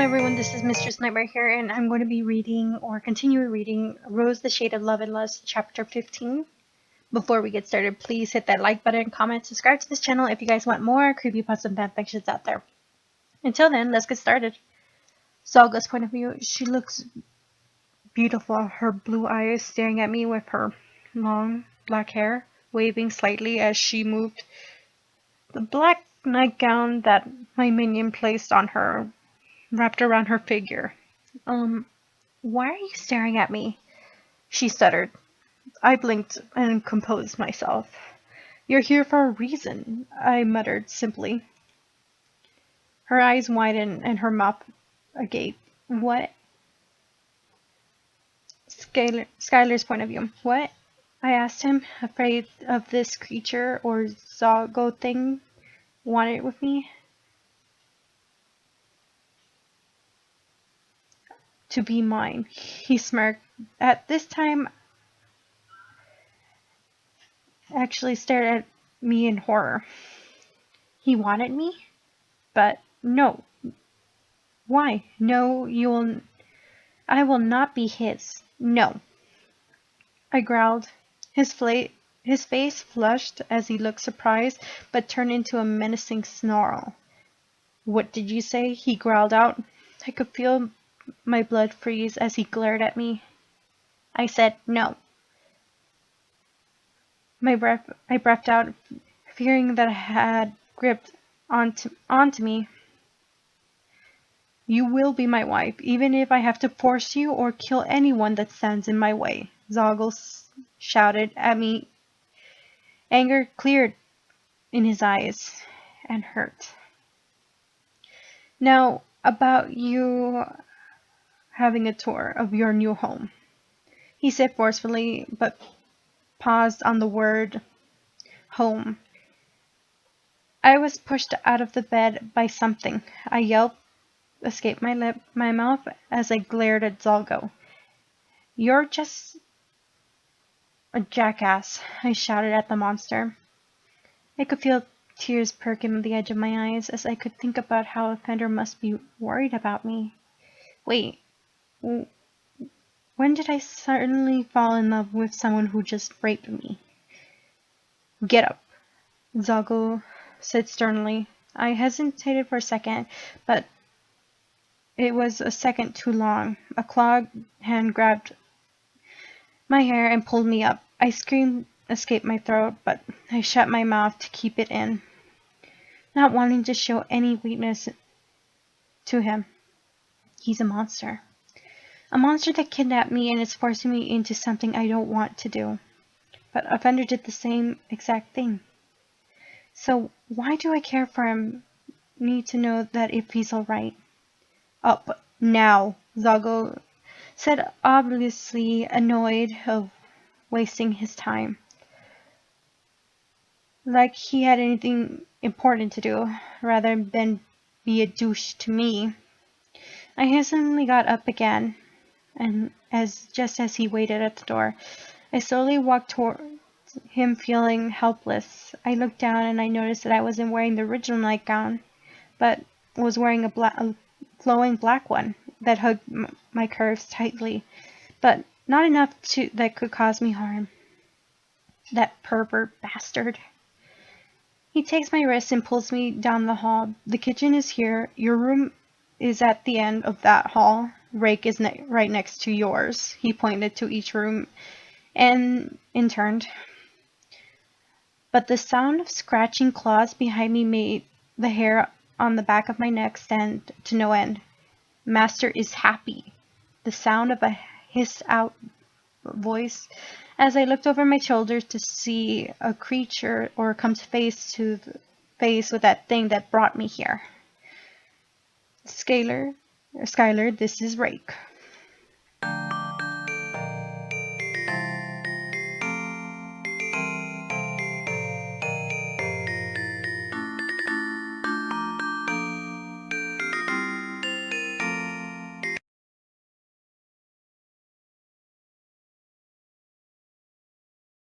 everyone, this is Mistress Nightmare here, and I'm going to be reading or continue reading Rose the Shade of Love and Lust, chapter 15. Before we get started, please hit that like button, comment, subscribe to this channel if you guys want more creepypasta and fanfictions out there. Until then, let's get started. Zalga's point of view, she looks beautiful, her blue eyes staring at me with her long black hair waving slightly as she moved the black nightgown that my minion placed on her, wrapped around her figure. Why are you staring at me? She stuttered. I blinked and composed myself. You're here for a reason, I muttered simply. Her eyes widened and her mouth agape. What? Skylar's point of view. What? I asked him, afraid of this creature or Zalgo thing wanted with me. To be mine, he smirked. At this time, actually stared at me in horror. He wanted me? But no. Why? No, I will not be his. No. I growled. His face flushed as he looked surprised, but turned into a menacing snarl. What did you say? He growled out. I could feel my blood freeze as he glared at me. I said no. I breathed out, fearing that I had gripped onto me. You will be my wife, even if I have to force you or kill anyone that stands in my way, Zalgo shouted at me. Anger cleared in his eyes and hurt. Now, about you having a tour of your new home, he said forcefully, but paused on the word home. I was pushed out of the bed by something. I yelped, escaped my mouth as I glared at Zalgo. You're just a jackass, I shouted at the monster. I could feel tears perking at the edge of my eyes as I could think about how Offender must be worried about me. Wait, when did I suddenly fall in love with someone who just raped me? Get up, Zalgo said sternly. I hesitated for a second, but it was a second too long. A clawed hand grabbed my hair and pulled me up. I screamed, escaped my throat, but I shut my mouth to keep it in, not wanting to show any weakness to him. He's a monster. A monster that kidnapped me and is forcing me into something I don't want to do. But Offender did the same exact thing. So why do I care for him? Need to know that if he's alright. Up now, Zalgo said, obviously annoyed of wasting his time. Like he had anything important to do, rather than be a douche to me. I hastily got up again, and just as he waited at the door, I slowly walked toward him, feeling helpless. I looked down and I noticed that I wasn't wearing the original nightgown, but was wearing a flowing black one that hugged my curves tightly, but not enough that could cause me harm. That pervert bastard. He takes my wrist and pulls me down the hall. The kitchen is here. Your room is at the end of that hall. Rake is right next to yours. He pointed to each room and turned. But the sound of scratching claws behind me made the hair on the back of my neck stand to no end. Master is happy. The sound of a hissed out voice as I looked over my shoulders to see a creature or come face to face with that thing that brought me here. Skylar, this is Rake.